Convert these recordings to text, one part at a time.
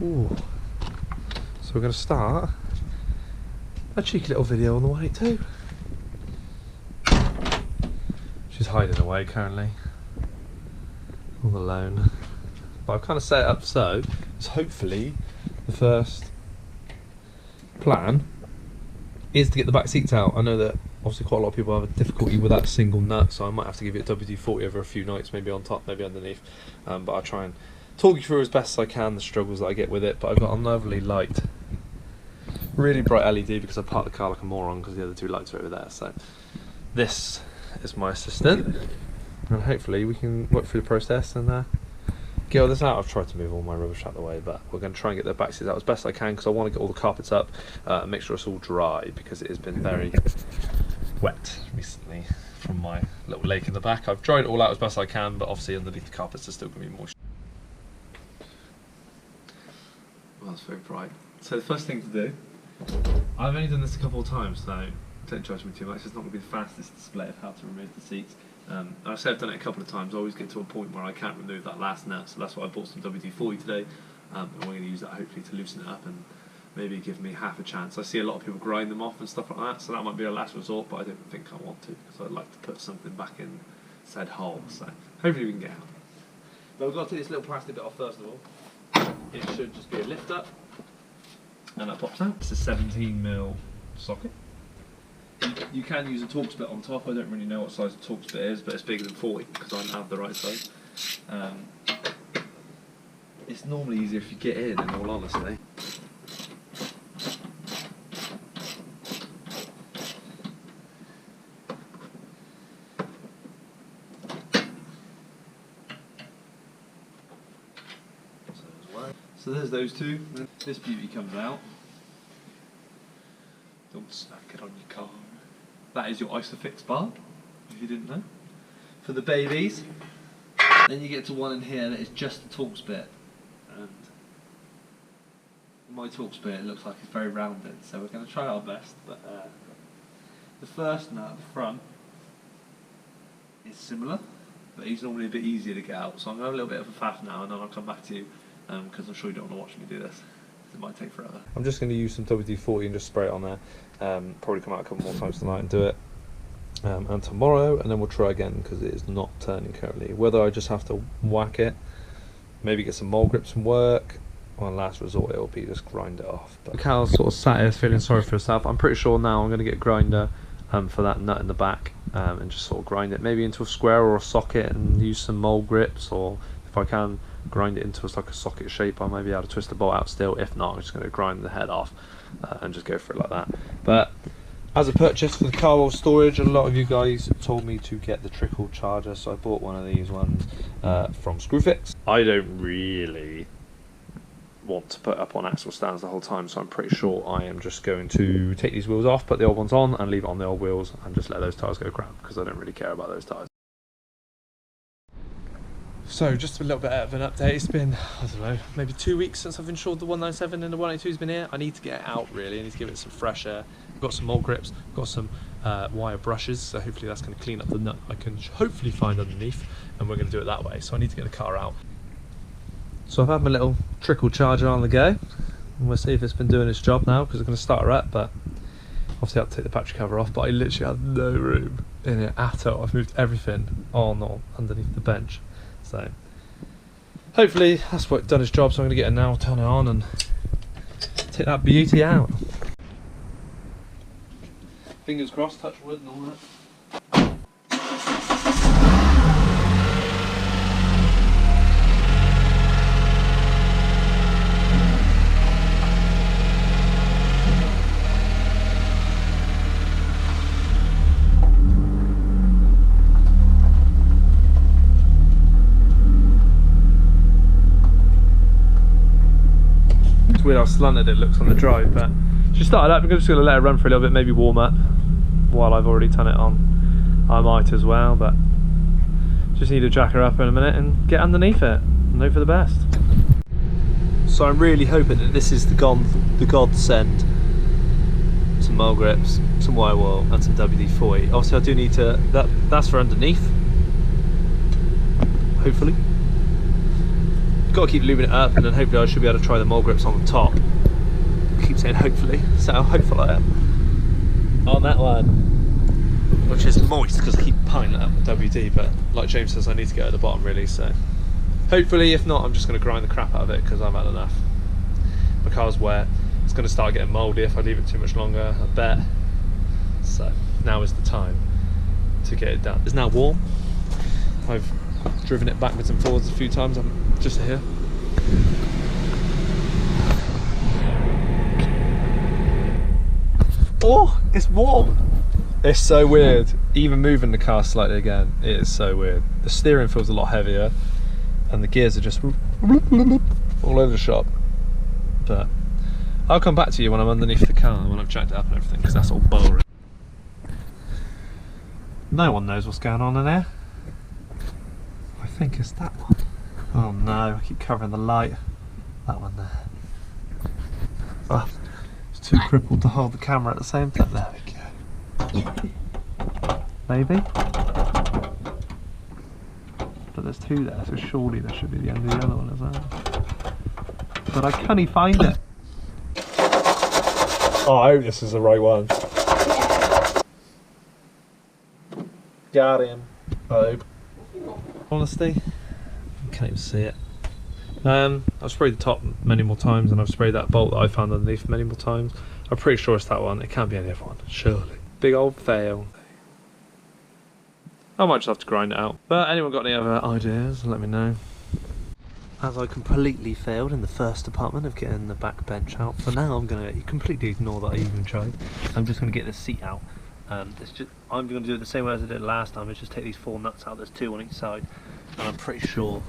Ooh. So we're going to start a cheeky little video on the way too. She's hiding away currently, all alone. But I've kind of set it up so it's hopefully the first plan is to get the back seats out. I know that obviously quite a lot of people have a difficulty with that single nut, so I might have to give it a WD-40 over a few nights, maybe on top, maybe underneath. But I'll try and talk you through as best as I can the struggles that I get with it. But I've got a lovely light, really bright LED because I parked the car like a moron because the other two lights are over there. So this is my assistant, and hopefully we can work through the process and get all this out. I've tried to move all my rubbish out of the way, but we're going to try and get the back seats out as best I can because I want to get all the carpets up and make sure it's all dry because it has been very wet recently from my little lake in the back. I've dried it all out as best I can, but obviously underneath the carpets there's still going to be moisture. Well, that's very bright. So the first thing to do, I've only done this a couple of times, so don't judge me too much. It's not going to be the fastest display of how to remove the seats. I say I've done it a couple of times. I always get to a point where I can't remove that last nut, so that's why I bought some WD-40 today, and we're going to use that hopefully to loosen it up and maybe give me half a chance. I see a lot of people grind them off and stuff like that, so that might be a last resort, but I don't think I want to because I'd like to put something back in said hole, so hopefully we can get out. But we've got to take this little plastic bit off first of all. It should just be a lift up, and that pops out. It's a 17mm socket. You can use a Torx bit on top. I don't really know what size the Torx bit is, but it's bigger than 40 because I don't have the right size. It's normally easier if you get in all honesty. So there's those two. This beauty comes out. Don't smack it on your car. That is your Isofix bar, if you didn't know. For the babies, then you get to one in here that is just the Torx bit. And my Torx bit looks like it's very rounded, so we're going to try our best. But the first nut at the front is similar, but he's normally a bit easier to get out. So I'm going to have a little bit of a faff now, and then I'll come back to you because I'm sure you don't want to watch me do this. It might take forever. I'm just going to use some WD-40 and just spray it on there. Probably come out a couple more times tonight and do it. And tomorrow, and then we'll try again because it is not turning currently. Whether I just have to whack it, maybe get some mole grips from work, or last resort it'll be just grind it off. But Cal's sort of sat here feeling sorry for herself. I'm pretty sure now I'm going to get a grinder for that nut in the back and just sort of grind it maybe into a square or a socket and use some mole grips, or if I can grind it into like a socket shape, I might be able to twist the bolt out still. If not, I'm just going to grind the head off and just go for it like that. But as a purchase for the car wash storage, a lot of you guys told me to get the trickle charger, so I bought one of these ones from Screwfix. I don't really want to put up on axle stands the whole time, so I'm pretty sure I am just going to take these wheels off, put the old ones on and leave it on the old wheels and just let those tyres go crap because I don't really care about those tyres. So just a little bit of an update. It's been, I don't know, maybe 2 weeks since I've insured the 197 and the 182's been here. I need to get it out really. I need to give it some fresh air. I've got some mole grips, got some wire brushes, so hopefully that's going to clean up the nut I can hopefully find underneath, and we're going to do it that way. So I need to get the car out. So I've had my little trickle charger on the go, and we'll see if it's been doing its job now because I'm going to start her up, but obviously I have to take the battery cover off, but I literally have no room in it at all. I've moved everything on or underneath the bench. So hopefully that's what done its job, so I'm going to get it now, turn it on and take that beauty out. Fingers crossed, touch wood and all that. Weird how slanted it looks on the drive, but she started up. I'm just going to let her run for a little bit, maybe warm up while I've already turned it on. I might as well, but just need to jack her up in a minute and get underneath it and hope for the best. So I'm really hoping that this is the godsend. Some mole grips, some wire wool and some WD-40. Obviously I do need to, that's for underneath, hopefully. got to keep lubing it up, and then hopefully I should be able to try the mole grips on the top. I keep saying hopefully, so hopefully I am. On that one, which is moist because I keep piling it up with WD, but like James says, I need to get at the bottom really, so hopefully, if not, I'm just going to grind the crap out of it because I've had enough. My car's wet, it's going to start getting mouldy if I leave it too much longer, I bet. So now is the time to get it done. It's now warm. I've driven it backwards and forwards a few times. I'm just here. Oh, it's warm. It's so weird. Even moving the car slightly again, it is so weird. The steering feels a lot heavier and the gears are just all over the shop. But I'll come back to you when I'm underneath the car, when I've jacked it up and everything, because that's all boring. No one knows what's going on in there. I think it's that one. Oh no, I keep covering the light. That one there. Oh, it's too crippled to hold the camera at the same time. There we go. Maybe? But there's two there, so surely there should be the end of the other one as well. But I can't find it. Oh, I hope this is the right one. Got him. I hope. Honestly, I can't even see it. I've sprayed the top many more times, and I've sprayed that bolt that I found underneath many more times. I'm pretty sure it's that one. It can't be any other one, surely. Big old fail. I might just have to grind it out. But anyone got any other ideas, let me know. As I completely failed in the first department of getting the back bench out, for now I'm going to completely ignore that I even tried. I'm just going to get the seat out. I'm going to do it the same way as I did last time. Is just take these 4 nuts out. There's 2 on each side, and I'm pretty sure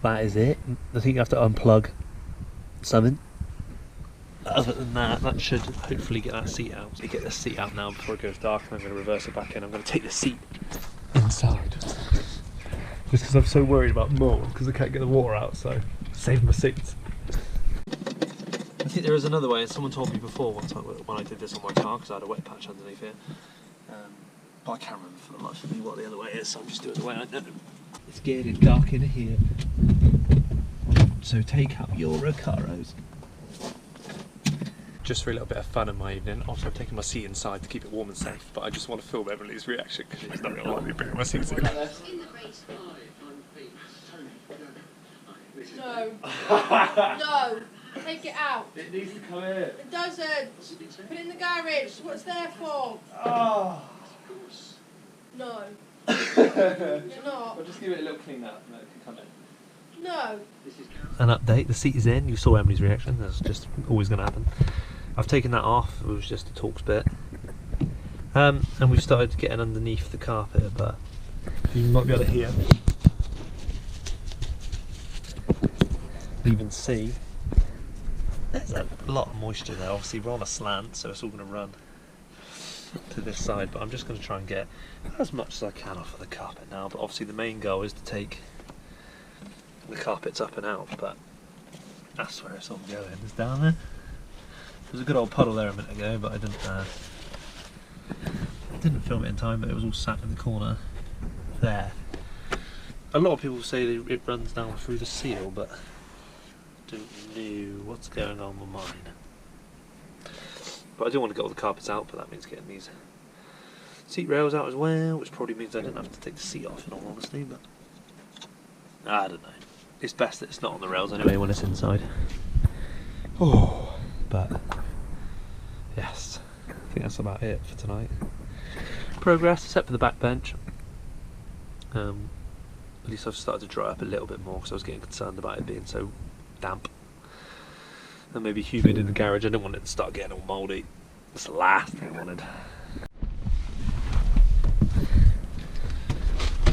that is it. I think you have to unplug something. Other than that, that should hopefully get that seat out. So you get the seat out now before it goes dark, and I'm going to reverse it back in. I'm going to take the seat inside, just because I'm so worried about mold because I can't get the water out. So save my seats. I think there is another way, and someone told me before one time when I did this on my car, because I had a wet patch underneath here. But I can't remember for the life of me what the other way is, so I'm just doing the way I know. It's getting dark in here, so take out your Recaros. Just for a little bit of fun in my evening, also I've taken my seat inside to keep it warm and safe, but I just want to film Emily's reaction because she's not going to like me putting my seats in. No. No. Take it out. It needs to come in. It doesn't. Put it in the garage. What's there for? Oh. No. You're not. I'll just give it a little clean up and it can come in. No. An update, the seat is in. You saw Emily's reaction, that's just always going to happen. I've taken that off, it was just a Torx bit. And we've started getting underneath the carpet, but you might be able to hear. Even see. There's a lot of moisture there. Obviously we're on a slant, so it's all going to run to this side, but I'm just going to try and get as much as I can off of the carpet now. But obviously the main goal is to take the carpets up and out, but that's where it's all going. It's down there. There's a good old puddle there a minute ago, but I didn't film it in time, but it was all sat in the corner there. A lot of people say that it runs down through the seal, but don't know what's going on with mine. But I do want to get all the carpets out, but that means getting these seat rails out as well, which probably means I don't have to take the seat off in all honesty, but I don't know. It's best that it's not on the rails anyway when it's inside. Oh, but yes, I think that's about it for tonight. Progress, except for the back bench. At least I've started to dry up a little bit more because I was getting concerned about it being so damp and maybe humid in the garage. I didn't want it to start getting all mouldy. That's the last thing I wanted.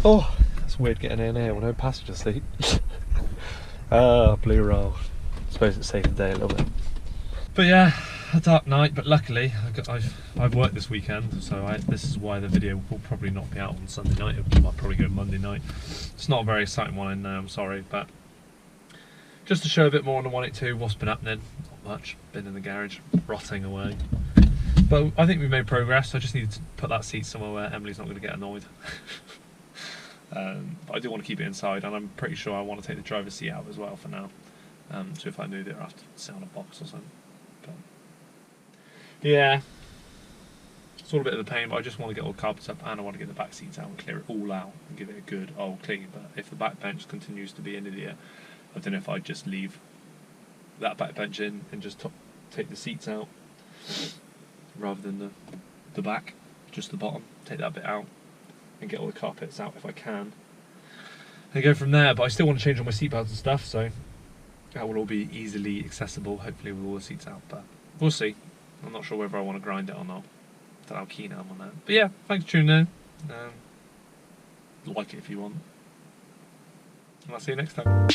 Oh, that's weird getting in here with no passenger seat. Blue roll. I suppose it's saved the day a little bit. But yeah, a dark night, but luckily I've worked this weekend, so this is why the video will probably not be out on Sunday night. It might probably go Monday night. It's not a very exciting one, I know, I'm sorry, but just to show a bit more on the 182, what's been happening. Not much, been in the garage, rotting away. But I think we've made progress. I just need to put that seat somewhere where Emily's not going to get annoyed. But I do want to keep it inside, and I'm pretty sure I want to take the driver's seat out as well for now. So if I move it, I'll have to sit on a box or something. But yeah, it's all a bit of a pain, but I just want to get all the carpets up, and I want to get the back seats out and clear it all out and give it a good old clean. But if the back bench continues to be an idiot, I don't know if I'd just leave that back bench in and just take the seats out rather than the back, just the bottom, take that bit out and get all the carpets out if I can and go from there. But I still want to change all my seat belts and stuff, so that will all be easily accessible, hopefully with all the seats out, but we'll see. I'm not sure whether I want to grind it or not. I don't know how keen I am on that. But yeah, thanks for tuning in. Like it if you want. And I'll see you next time.